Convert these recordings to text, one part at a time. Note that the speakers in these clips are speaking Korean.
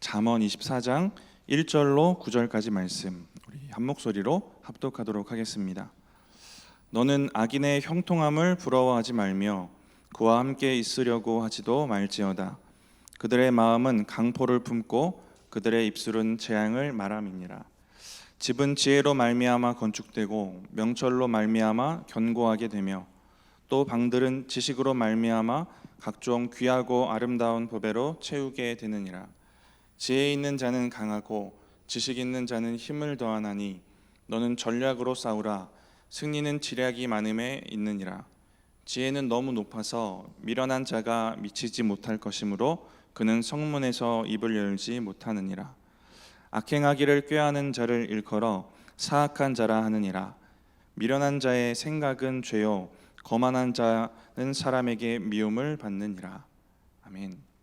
잠언 24장 1절로 9절까지 말씀 우리 한 목소리로 합독하도록 하겠습니다. 너는 악인의 형통함을 부러워하지 말며 그와 함께 있으려고 하지도 말지어다. 그들의 마음은 강포를 품고 그들의 입술은 재앙을 말함이니라. 집은 지혜로 말미암아 건축되고 명철로 말미암아 견고하게 되며 또 방들은 지식으로 말미암아 각종 귀하고 아름다운 보배로 채우게 되느니라. 지혜 있는 자는 강하고 지식 있는 자는 힘을 더하나니 너는 전략으로 싸우라. 승리는 지략이 많음에 있느니라. 지혜는 너무 높아서 미련한 자가 미치지 못할 것이므로 그는 성문에서 입을 열지 못하느니라. 악행하기를 꾀하는 자를 일컬어 사악한 자라 하느니라. 미련한 자의 생각은 죄요 거만한 자는 사람에게 미움을 받느니라. 아멘.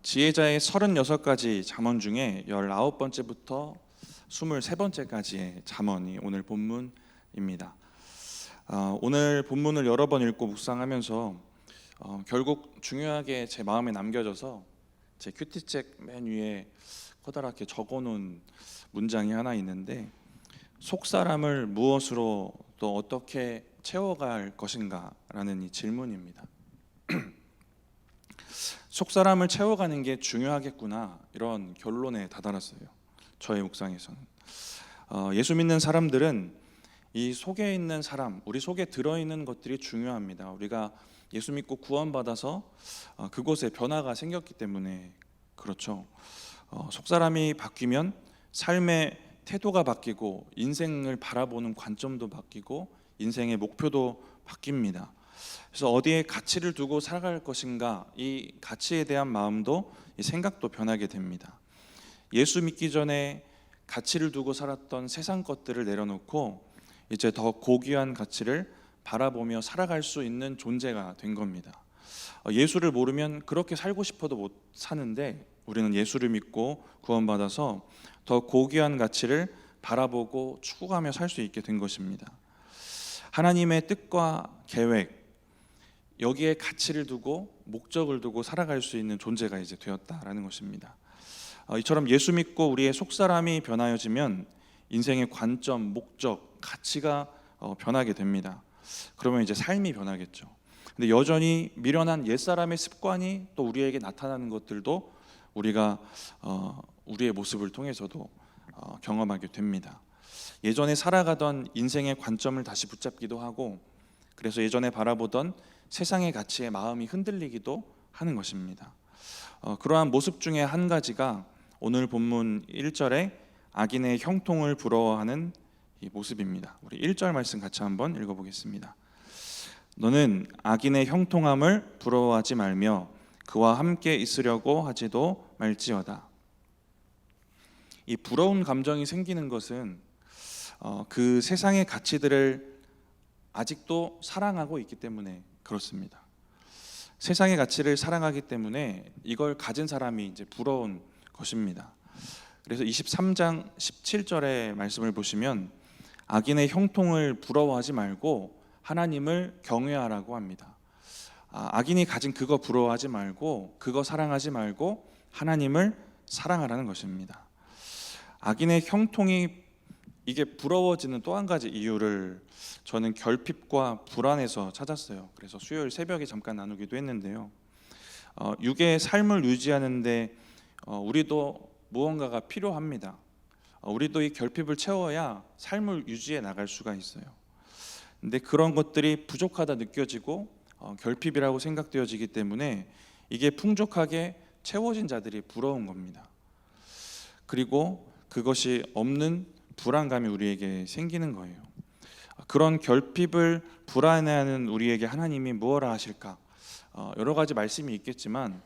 지혜자의 36가지 잠언 중에 19번째부터 23번째까지의 잠언이 오늘 본문입니다. 오늘 본문을 여러 번 읽고 묵상하면서 결국 중요하게 제 마음에 남겨져서 제 큐티책 맨 위에 커다랗게 적어놓은 문장이 하나 있는데, 속사람을 무엇으로 또 어떻게 채워갈 것인가 라는 이 질문입니다. 속사람을 채워가는 게 중요하겠구나, 이런 결론에 다다랐어요. 저의 묵상에서는 예수 믿는 사람들은 이 속에 있는 사람, 우리 속에 들어있는 것들이 중요합니다. 우리가 예수 믿고 구원받아서 그곳에 변화가 생겼기 때문에 그렇죠. 속사람이 바뀌면 삶의 태도가 바뀌고 인생을 바라보는 관점도 바뀌고 인생의 목표도 바뀝니다. 그래서 어디에 가치를 두고 살아갈 것인가, 이 가치에 대한 마음도, 이 생각도 변하게 됩니다. 예수 믿기 전에 가치를 두고 살았던 세상 것들을 내려놓고 이제 더 고귀한 가치를 바라보며 살아갈 수 있는 존재가 된 겁니다. 예수를 모르면 그렇게 살고 싶어도 못 사는데, 우리는 예수를 믿고 구원받아서 더 고귀한 가치를 바라보고 추구하며 살 수 있게 된 것입니다. 하나님의 뜻과 계획, 여기에 가치를 두고 목적을 두고 살아갈 수 있는 존재가 이제 되었다라는 것입니다. 이처럼 예수 믿고 우리의 속사람이 변하여지면 인생의 관점, 목적, 가치가 변하게 됩니다. 그러면 이제 삶이 변하겠죠. 근데 여전히 미련한 옛사람의 습관이 또 우리에게 나타나는 것들도 우리가 우리의 모습을 통해서도 경험하게 됩니다. 예전에 살아가던 인생의 관점을 다시 붙잡기도 하고, 그래서 예전에 바라보던 세상의 가치에 마음이 흔들리기도 하는 것입니다. 그러한 모습 중에 한 가지가 오늘 본문 1절에 악인의 형통을 부러워하는 이 모습입니다. 우리 1절 말씀 같이 한번 읽어보겠습니다. 너는 악인의 형통함을 부러워하지 말며 그와 함께 있으려고 하지도 말지어다. 이 부러운 감정이 생기는 것은 그 세상의 가치들을 아직도 사랑하고 있기 때문에 그렇습니다. 세상의 가치를 사랑하기 때문에 이걸 가진 사람이 이제 부러운 것입니다. 그래서 23장 17절의 말씀을 보시면 악인의 형통을 부러워하지 말고 하나님을 경외하라고 합니다. 악인이 가진 그거 부러워하지 말고, 그거 사랑하지 말고 하나님을 사랑하라는 것입니다. 악인의 형통이 이게 부러워지는 또 한 가지 이유를 저는 결핍과 불안에서 찾았어요. 그래서 수요일 새벽에 잠깐 나누기도 했는데요. 육의 삶을 유지하는데 우리도 무언가가 필요합니다. 우리도 이 결핍을 채워야 삶을 유지해 나갈 수가 있어요. 근데 그런 것들이 부족하다 느껴지고 결핍이라고 생각되어지기 때문에 이게 풍족하게 채워진 자들이 부러운 겁니다. 그리고 그것이 없는 불안감이 우리에게 생기는 거예요. 그런 결핍을 불안해하는 우리에게 하나님이 무엇을 하실까? 여러 가지 말씀이 있겠지만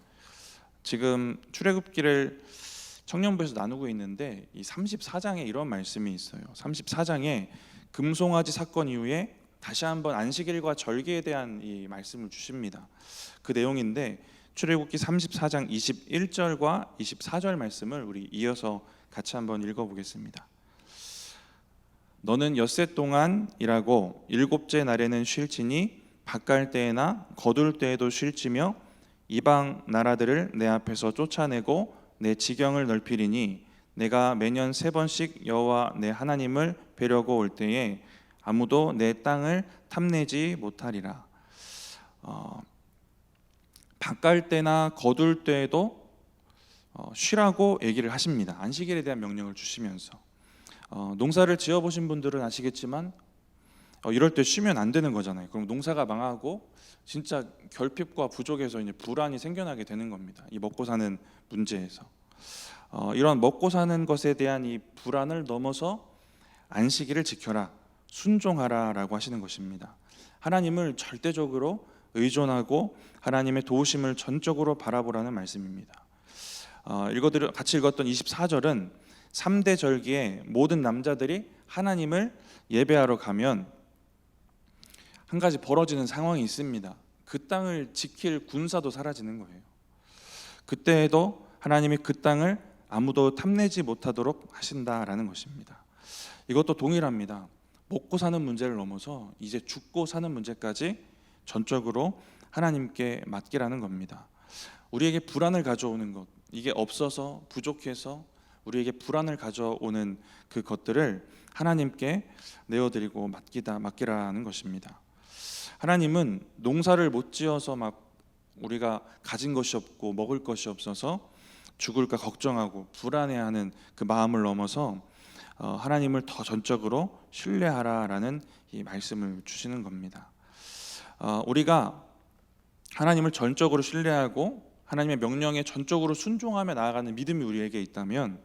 지금 출애굽기를 청년부에서 나누고 있는데 이 34장에 이런 말씀이 있어요. 34장에 금송아지 사건 이후에 다시 한번 안식일과 절기에 대한 이 말씀을 주십니다. 그 내용인데 출애굽기 34장 21절과 24절 말씀을 우리 이어서 같이 한번 읽어보겠습니다. 너는 엿새 동안 일하고 일곱째 날에는 쉴지니 밭갈 때에나 거둘 때에도 쉴지며 이방 나라들을 내 앞에서 쫓아내고 내 지경을 넓히리니 내가 매년 3번씩 여호와 내 하나님을 뵈려고 올 때에 아무도 내 땅을 탐내지 못하리라. 밭갈 때나 거둘 때에도 쉬라고 얘기를 하십니다. 안식일에 대한 명령을 주시면서 농사를 지어보신 분들은 아시겠지만 이럴 때 쉬면 안 되는 거잖아요. 그럼 농사가 망하고 진짜 결핍과 부족에서 이제 불안이 생겨나게 되는 겁니다. 이 먹고 사는 문제에서 이런 먹고 사는 것에 대한 이 불안을 넘어서 안식일을 지켜라, 순종하라라고 하시는 것입니다. 하나님을 절대적으로 의존하고 하나님의 도우심을 전적으로 바라보라는 말씀입니다. 같이 읽었던 24절은 3대 절기에 모든 남자들이 하나님을 예배하러 가면 한 가지 벌어지는 상황이 있습니다. 그 땅을 지킬 군사도 사라지는 거예요. 그때에도 하나님이 그 땅을 아무도 탐내지 못하도록 하신다라는 것입니다. 이것도 동일합니다. 먹고 사는 문제를 넘어서 이제 죽고 사는 문제까지 전적으로 하나님께 맡기라는 겁니다. 우리에게 불안을 가져오는 것, 이게 없어서 부족해서 우리에게 불안을 가져오는 그 것들을 하나님께 내어드리고 맡기라는 것입니다. 하나님은 농사를 못 지어서 막 우리가 가진 것이 없고 먹을 것이 없어서 죽을까 걱정하고 불안해하는 그 마음을 넘어서 하나님을 더 전적으로 신뢰하라라는 이 말씀을 주시는 겁니다. 우리가 하나님을 전적으로 신뢰하고 하나님의 명령에 전적으로 순종하며 나아가는 믿음이 우리에게 있다면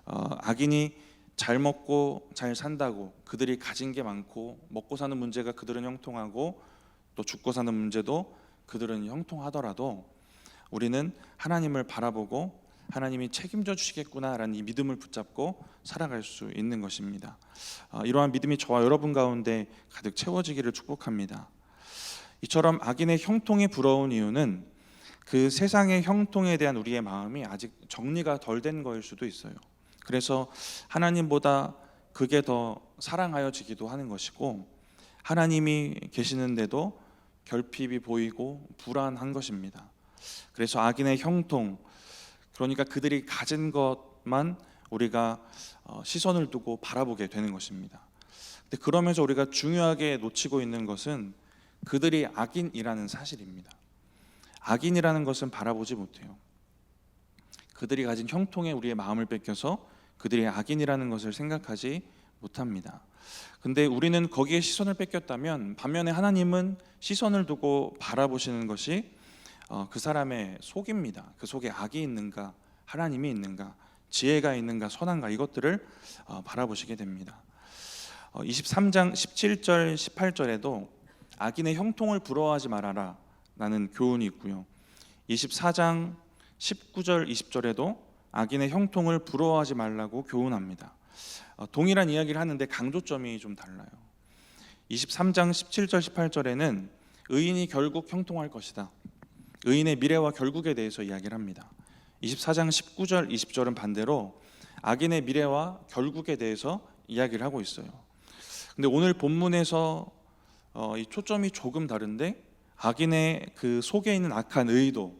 악인이 잘 먹고 잘 산다고 그들이 가진 게 많고 먹고 사는 문제가 그들은 형통하고 또 죽고 사는 문제도 그들은 형통하더라도 우리는 하나님을 바라보고 하나님이 책임져 주시겠구나라는 이 믿음을 붙잡고 살아갈 수 있는 것입니다. 이러한 믿음이 저와 여러분 가운데 가득 채워지기를 축복합니다. 이처럼 악인의 형통에 부러운 이유는 그 세상의 형통에 대한 우리의 마음이 아직 정리가 덜 된 거일 수도 있어요. 그래서 하나님보다 그게 더 사랑하여지기도 하는 것이고 하나님이 계시는데도 결핍이 보이고 불안한 것입니다. 그래서 악인의 형통, 그러니까 그들이 가진 것만 우리가 시선을 두고 바라보게 되는 것입니다. 근데 그러면서 우리가 중요하게 놓치고 있는 것은 그들이 악인이라는 사실입니다. 악인이라는 것은 바라보지 못해요. 그들이 가진 형통에 우리의 마음을 뺏겨서 그들이 악인이라는 것을 생각하지 못합니다. 근데 우리는 거기에 시선을 뺏겼다면 반면에 하나님은 시선을 두고 바라보시는 것이 그 사람의 속입니다. 그 속에 악이 있는가, 하나님이 있는가, 지혜가 있는가, 선한가, 이것들을 바라보시게 됩니다. 23장 17절 18절에도 악인의 형통을 부러워하지 말아라 라는 교훈이 있고요. 24장 19절 20절에도 악인의 형통을 부러워하지 말라고 교훈합니다. 동일한 이야기를 하는데 강조점이 좀 달라요. 23장 17절 18절에는 의인이 결국 형통할 것이다, 의인의 미래와 결국에 대해서 이야기를 합니다. 24장 19절 20절은 반대로 악인의 미래와 결국에 대해서 이야기를 하고 있어요. 근데 오늘 본문에서 이 초점이 조금 다른데 악인의 그 속에 있는 악한 의도,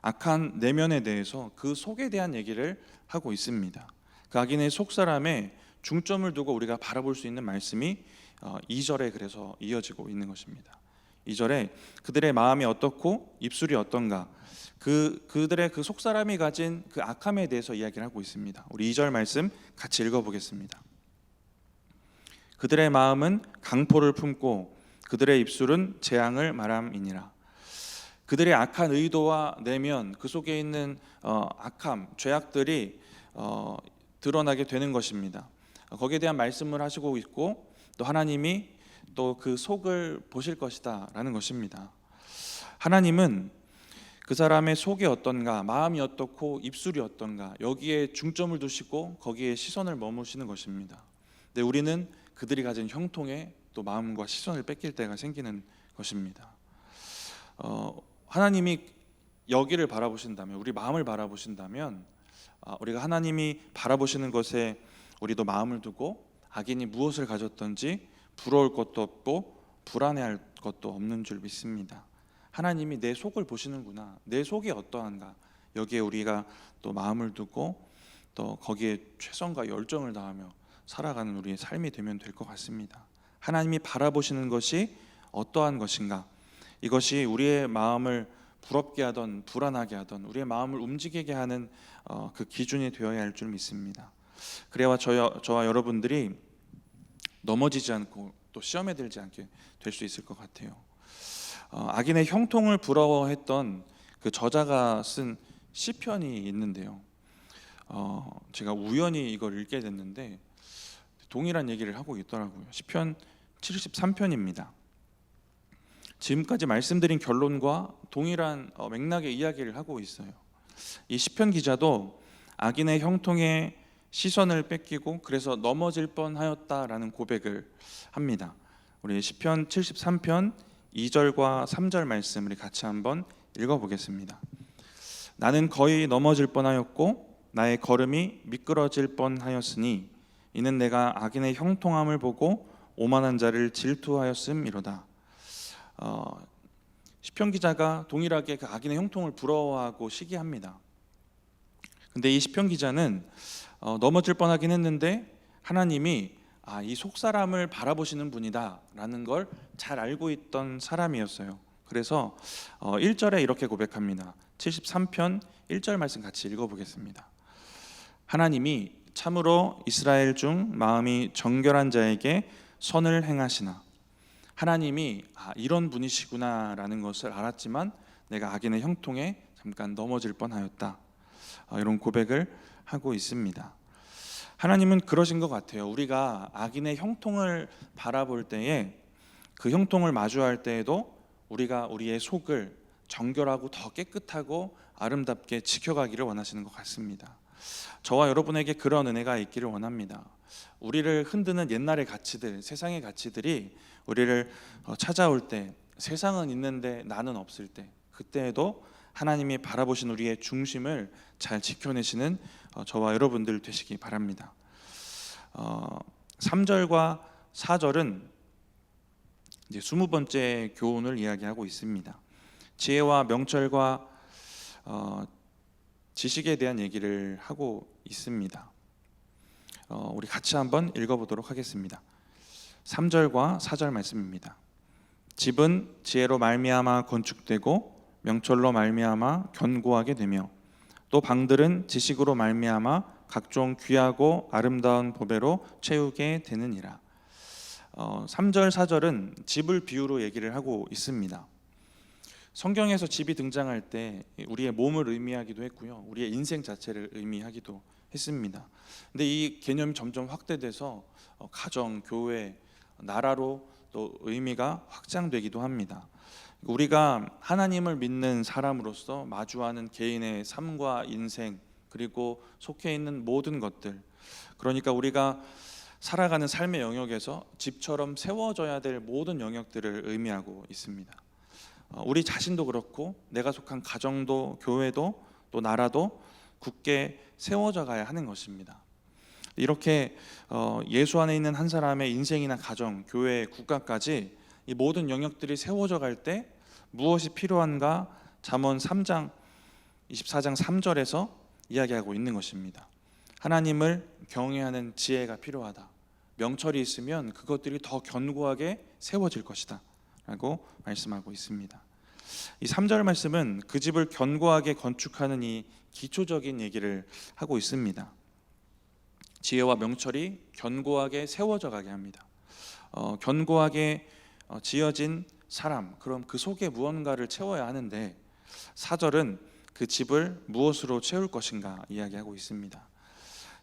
악한 내면에 대해서 그 속에 대한 얘기를 하고 있습니다. 그 악인의 속사람에 중점을 두고 우리가 바라볼 수 있는 말씀이 2절에 그래서 이어지고 있는 것입니다. 2절에 그들의 마음이 어떻고 입술이 어떤가, 그들의 그 속사람이 가진 그 악함에 대해서 이야기를 하고 있습니다. 우리 2절 말씀 같이 읽어보겠습니다. 그들의 마음은 강포를 품고 그들의 입술은 재앙을 말함이니라. 그들의 악한 의도와 내면, 그 속에 있는 악함, 죄악들이 드러나게 되는 것입니다. 거기에 대한 말씀을 하시고 있고 또 하나님이 또 그 속을 보실 것이다 라는 것입니다. 하나님은 그 사람의 속이 어떤가, 마음이 어떻고 입술이 어떤가, 여기에 중점을 두시고 거기에 시선을 머무시는 것입니다. 근데 우리는 그들이 가진 형통에 또 마음과 시선을 뺏길 때가 생기는 것입니다. 하나님이 여기를 바라보신다면, 우리 마음을 바라보신다면, 우리가 하나님이 바라보시는 것에 우리도 마음을 두고 악인이 무엇을 가졌던지 부러울 것도 없고 불안해할 것도 없는 줄 믿습니다. 하나님이 내 속을 보시는구나, 내 속이 어떠한가, 여기에 우리가 또 마음을 두고 또 거기에 최선과 열정을 다하며 살아가는 우리의 삶이 되면 될 것 같습니다. 하나님이 바라보시는 것이 어떠한 것인가, 이것이 우리의 마음을 부럽게 하던 불안하게 하던 우리의 마음을 움직이게 하는 그 기준이 되어야 할 줄 믿습니다. 그래야 저와 여러분들이 넘어지지 않고 또 시험에 들지 않게 될 수 있을 것 같아요. 악인의 형통을 부러워했던 그 저자가 쓴 시편이 있는데요. 제가 우연히 이걸 읽게 됐는데 동일한 얘기를 하고 있더라고요. 시편 73편입니다. 지금까지 말씀드린 결론과 동일한 맥락의 이야기를 하고 있어요. 이 시편 기자도 악인의 형통에 시선을 뺏기고 그래서 넘어질 뻔하였다라는 고백을 합니다. 우리 시편 73편 2절과 3절 말씀 우리 같이 한번 읽어보겠습니다. 나는 거의 넘어질 뻔하였고 나의 걸음이 미끄러질 뻔하였으니 이는 내가 악인의 형통함을 보고 오만한 자를 질투하였음이로다. 시편 기자가 동일하게 그 악인의 형통을 부러워하고 시기합니다. 근데 이 시편 기자는 넘어질 뻔하긴 했는데 하나님이 이 속사람을 바라보시는 분이다 라는 걸 잘 알고 있던 사람이었어요. 그래서 1절에 이렇게 고백합니다. 73편 1절 말씀 같이 읽어보겠습니다. 하나님이 참으로 이스라엘 중 마음이 정결한 자에게 선을 행하시나. 하나님이 이런 분이시구나 라는 것을 알았지만 내가 악인의 형통에 잠깐 넘어질 뻔하였다, 이런 고백을 하고 있습니다. 하나님은 그러신 것 같아요. 우리가 악인의 형통을 바라볼 때에 그 형통을 마주할 때에도 우리가 우리의 속을 정결하고 더 깨끗하고 아름답게 지켜가기를 원하시는 것 같습니다. 저와 여러분에게 그런 은혜가 있기를 원합니다. 우리를 흔드는 옛날의 가치들, 세상의 가치들이 우리를 찾아올 때, 세상은 있는데 나는 없을 때, 그때에도 하나님이 바라보신 우리의 중심을 잘 지켜내시는 저와 여러분들 되시기 바랍니다. 3절과 4절은 이제 20번째 교훈을 이야기하고 있습니다. 지혜와 명철과 지식에 대한 얘기를 하고 있습니다. 우리 같이 한번 읽어보도록 하겠습니다. 3절과 4절 말씀입니다. 집은 지혜로 말미암아 건축되고 명철로 말미암아 견고하게 되며 또 방들은 지식으로 말미암아 각종 귀하고 아름다운 보배로 채우게 되느니라. 3절 4절은 집을 비유로 얘기를 하고 있습니다. 성경에서 집이 등장할 때 우리의 몸을 의미하기도 했고요, 우리의 인생 자체를 의미하기도 했습니다. 근데 이 개념이 점점 확대돼서 가정, 교회, 나라로 또 의미가 확장되기도 합니다. 우리가 하나님을 믿는 사람으로서 마주하는 개인의 삶과 인생, 그리고 속해 있는 모든 것들, 그러니까 우리가 살아가는 삶의 영역에서 집처럼 세워져야 될 모든 영역들을 의미하고 있습니다. 우리 자신도 그렇고 내가 속한 가정도, 교회도, 또 나라도 굳게 세워져 가야 하는 것입니다. 이렇게 예수 안에 있는 한 사람의 인생이나 가정, 교회, 국가까지 이 모든 영역들이 세워져 갈 때 무엇이 필요한가 잠언 3장 24장 3절에서 이야기하고 있는 것입니다. 하나님을 경외하는 지혜가 필요하다. 명철이 있으면 그것들이 더 견고하게 세워질 것이다 라고 말씀하고 있습니다. 이 3절 말씀은 그 집을 견고하게 건축하는 이 기초적인 얘기를 하고 있습니다. 지혜와 명철이 견고하게 세워져 가게 합니다. 견고하게 지어진 사람, 그럼 그 속에 무언가를 채워야 하는데 4절은 그 집을 무엇으로 채울 것인가 이야기하고 있습니다.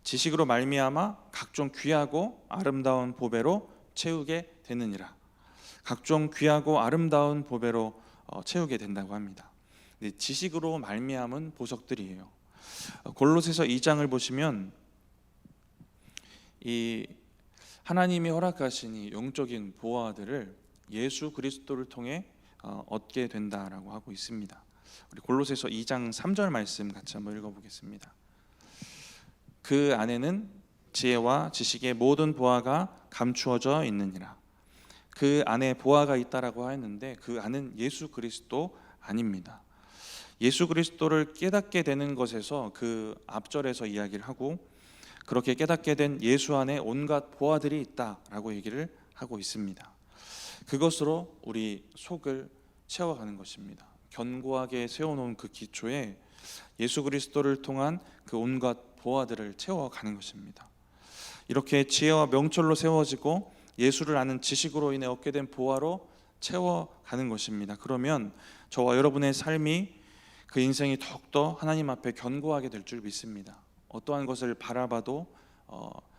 지식으로 말미암아 각종 귀하고 아름다운 보배로 채우게 되느니라. 각종 귀하고 아름다운 보배로 채우게 된다고 합니다. 지식으로 말미암은 보석들이에요. 골로새서 2장을 보시면 이 하나님이 허락하신 이 영적인 보화들을 예수 그리스도를 통해 얻게 된다라고 하고 있습니다. 우리 골로새서 2장 3절 말씀 같이 한번 읽어보겠습니다. 그 안에는 지혜와 지식의 모든 보화가 감추어져 있느니라. 그 안에 보화가 있다라고 하였는데 그 안은 예수 그리스도 아닙니다. 예수 그리스도를 깨닫게 되는 것에서 그 앞절에서 이야기를 하고, 그렇게 깨닫게 된 예수 안에 온갖 보화들이 있다라고 얘기를 하고 있습니다. 그것으로 우리 속을 채워가는 것입니다. 견고하게 세워놓은 그 기초에 예수 그리스도를 통한 그 온갖 보화들을 채워가는 것입니다. 이렇게 지혜와 명철로 세워지고 예수를 아는 지식으로 인해 얻게 된 보화로 채워가는 것입니다. 그러면 저와 여러분의 삶이, 그 인생이 더욱더 하나님 앞에 견고하게 될 줄 믿습니다. 어떠한 것을 바라봐도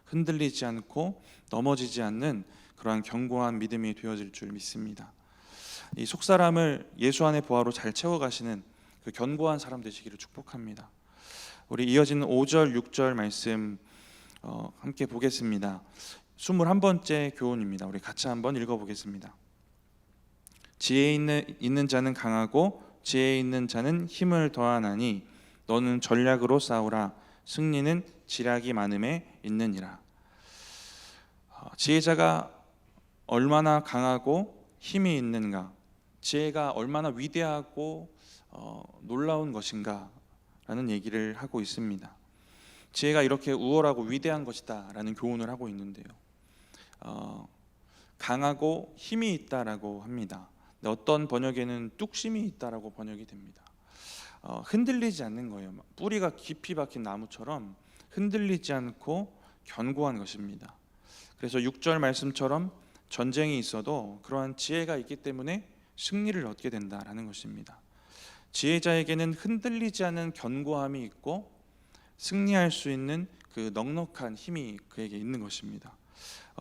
흔들리지 않고 넘어지지 않는 그러한 견고한 믿음이 되어질 줄 믿습니다. 이 속사람을 예수 안의 보화로 잘 채워가시는 그 견고한 사람 되시기를 축복합니다. 우리 이어지는 5절 6절 말씀 함께 보겠습니다. 21번째 교훈입니다. 우리 같이 한번 읽어보겠습니다. 지혜 있는 자는 강하고 지혜 있는 자는 힘을 더하나니 너는 전략으로 싸우라. 승리는 지략이 많음에 있느니라. 지혜자가 얼마나 강하고 힘이 있는가, 지혜가 얼마나 위대하고 놀라운 것인가 라는 얘기를 하고 있습니다. 지혜가 이렇게 우월하고 위대한 것이다 라는 교훈을 하고 있는데요, 강하고 힘이 있다라고 합니다. 어떤 번역에는 뚝심이 있다라고 번역이 됩니다. 흔들리지 않는 거예요. 뿌리가 깊이 박힌 나무처럼 흔들리지 않고 견고한 것입니다. 그래서 6절 말씀처럼 전쟁이 있어도 그러한 지혜가 있기 때문에 승리를 얻게 된다라는 것입니다. 지혜자에게는 흔들리지 않은 견고함이 있고 승리할 수 있는 그 넉넉한 힘이 그에게 있는 것입니다.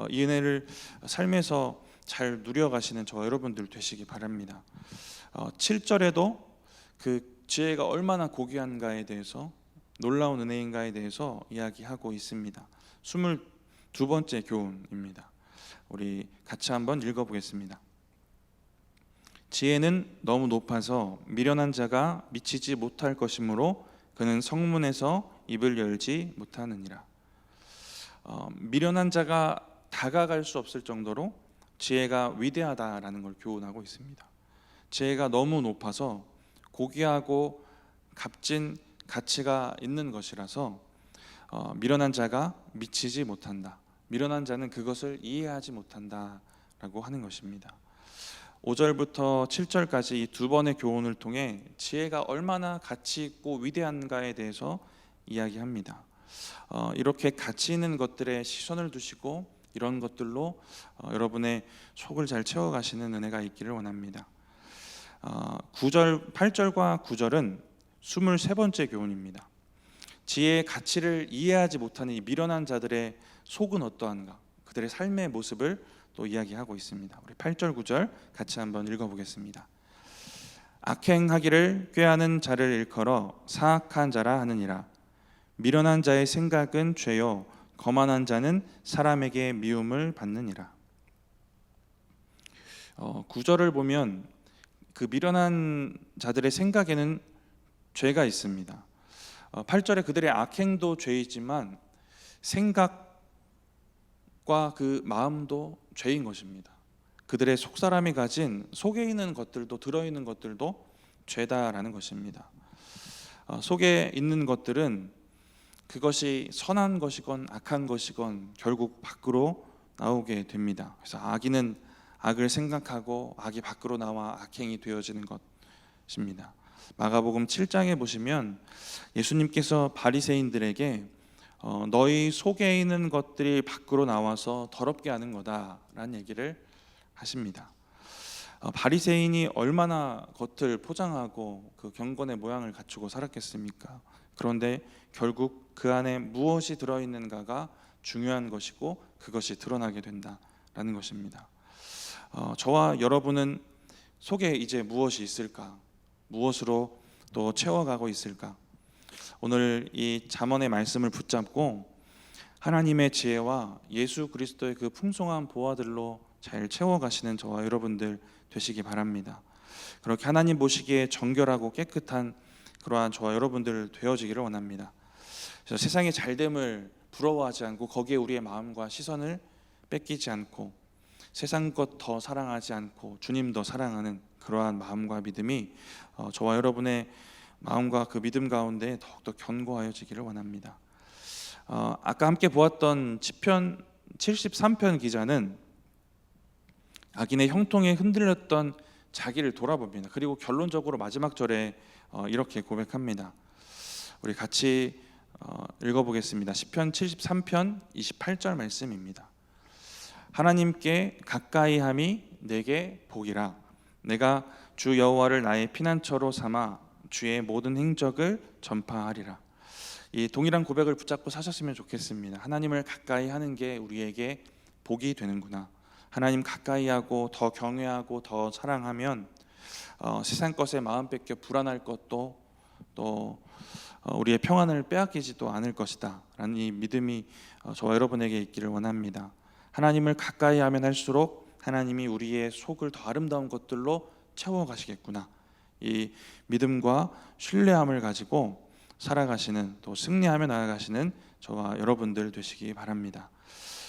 이 은혜를 삶에서 잘 누려가시는 저와 여러분들 되시기 바랍니다. 7절에도 그 지혜가 얼마나 고귀한가에 대해서, 놀라운 은혜인가에 대해서 이야기하고 있습니다. 22번째 교훈입니다. 우리 같이 한번 읽어보겠습니다. 지혜는 너무 높아서 미련한 자가 미치지 못할 것이므로 그는 성문에서 입을 열지 못하느니라. 미련한 자가 다가갈 수 없을 정도로 지혜가 위대하다라는 걸 교훈하고 있습니다. 지혜가 너무 높아서 고귀하고 값진 가치가 있는 것이라서 미련한 자가 미치지 못한다. 미련한 자는 그것을 이해하지 못한다라고 하는 것입니다. 5절부터 7절까지 이 두 번의 교훈을 통해 지혜가 얼마나 가치 있고 위대한가에 대해서 이야기합니다. 이렇게 가치 있는 것들에 시선을 두시고 이런 것들로 여러분의 속을 잘 채워가시는 은혜가 있기를 원합니다. 8절과 9절은 23번째 교훈입니다. 지혜의 가치를 이해하지 못하는 이 미련한 자들의 속은 어떠한가, 그들의 삶의 모습을 또 이야기하고 있습니다. 우리 8절 9절 같이 한번 읽어보겠습니다. 악행하기를 꾀하는 자를 일컬어 사악한 자라 하느니라. 미련한 자의 생각은 죄요 거만한 자는 사람에게 미움을 받느니라. 9절을 보면 그 미련한 자들의 생각에는 죄가 있습니다. 8절에 그들의 악행도 죄이지만 생각과 그 마음도 죄인 것입니다. 그들의 속사람이 가진 속에 있는 것들도, 들어있는 것들도 죄다라는 것입니다. 속에 있는 것들은 그것이 선한 것이건 악한 것이건 결국 밖으로 나오게 됩니다. 그래서 악인은 악을 생각하고 악이 밖으로 나와 악행이 되어지는 것입니다. 마가복음 7장에 보시면 예수님께서 바리새인들에게 너희 속에 있는 것들이 밖으로 나와서 더럽게 하는 거다라는 얘기를 하십니다. 바리새인이 얼마나 겉을 포장하고 그 경건의 모양을 갖추고 살았겠습니까? 그런데 결국 그 안에 무엇이 들어있는가가 중요한 것이고 그것이 드러나게 된다라는 것입니다. 저와 여러분은 속에 이제 무엇이 있을까? 무엇으로 또 채워가고 있을까? 오늘 이 잠언의 말씀을 붙잡고 하나님의 지혜와 예수 그리스도의 그 풍성한 보화들로 잘 채워가시는 저와 여러분들 되시기 바랍니다. 그렇게 하나님 보시기에 정결하고 깨끗한 그러한 저와 여러분들 되어지기를 원합니다. 그래서 세상의 잘됨을 부러워하지 않고 거기에 우리의 마음과 시선을 뺏기지 않고 세상 것 더 사랑하지 않고 주님 더 사랑하는 그러한 마음과 믿음이 저와 여러분의 마음과 그 믿음 가운데 더욱더 견고하여지기를 원합니다. 아까 함께 보았던 시편 73편 기자는 악인의 형통에 흔들렸던 자기를 돌아봅니다. 그리고 결론적으로 마지막 절에 이렇게 고백합니다. 우리 같이 읽어보겠습니다. 시편 73편 28절 말씀입니다. 하나님께 가까이함이 내게 복이라. 내가 주 여호와를 나의 피난처로 삼아 주의 모든 행적을 전파하리라. 이 동일한 고백을 붙잡고 사셨으면 좋겠습니다. 하나님을 가까이 하는 게 우리에게 복이 되는구나. 하나님 가까이 하고 더 경외하고 더 사랑하면 세상 것에 마음 뺏겨 불안할 것도 또 우리의 평안을 빼앗기지도 않을 것이다 라는 이 믿음이 저와 여러분에게 있기를 원합니다. 하나님을 가까이 하면 할수록 하나님이 우리의 속을 더 아름다운 것들로 채워가시겠구나, 이 믿음과 신뢰함을 가지고 살아가시는, 또 승리하며 나아가시는 저와 여러분들 되시기 바랍니다.